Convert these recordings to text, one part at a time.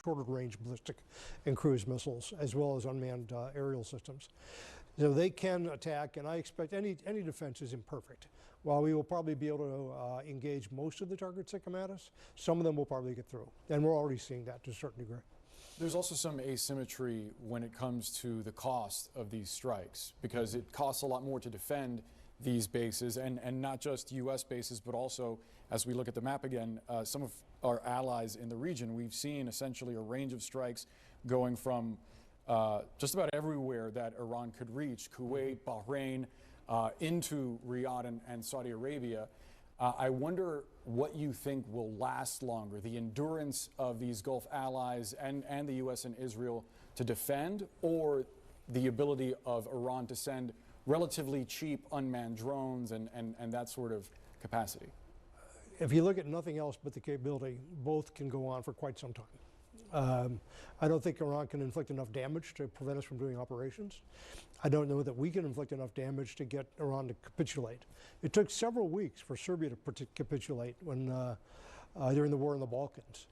shorter range ballistic and cruise missiles, as well as unmanned aerial systems. So they can attack, and I expect any defense is imperfect. While we will probably be able to engage most of the targets that come at us, some of them will probably get through. And we're already seeing that to a certain degree. There's also some asymmetry when it comes to the cost of these strikes, because it costs a lot more to defend these bases, and not just U.S. bases, but also, as we look at the map again, some of our allies in the region. We've seen essentially a range of strikes going from just about everywhere that Iran could reach, Kuwait, Bahrain, into Riyadh and Saudi Arabia. I wonder what you think will last longer, the endurance of these Gulf allies and the U.S. and Israel to defend, or the ability of Iran to send relatively cheap unmanned drones and that sort of capacity. If you look at nothing else but the capability, both can go on for quite some time. I don't think Iran can inflict enough damage to prevent us from doing operations. I don't know that we can inflict enough damage to get Iran to capitulate. It took several weeks for Serbia to capitulate when during the war in the Balkans.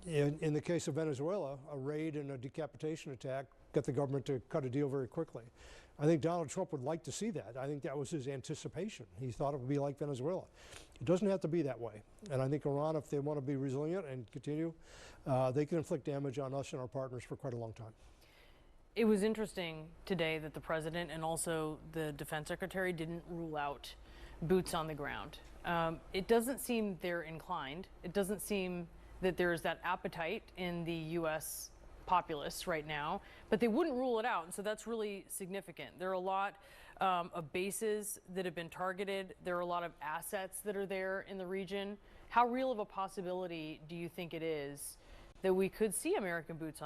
In the case of Venezuela, a raid and a decapitation attack got the government to cut a deal very quickly. I think Donald Trump would like to see that. I think that was his anticipation. He thought it would be like Venezuela. It doesn't have to be that way. And I think Iran, if they want to be resilient and continue, they can inflict damage on us and our partners for quite a long time. It was interesting today that the president and also the defense secretary didn't rule out boots on the ground. It doesn't seem they're inclined. It doesn't seem that there's that appetite in the U.S. populace right now, but they wouldn't rule it out, and so that's really significant. There are a lot of bases that have been targeted. There are a lot of assets that are there in the region. How real of a possibility do you think it is that we could see American boots on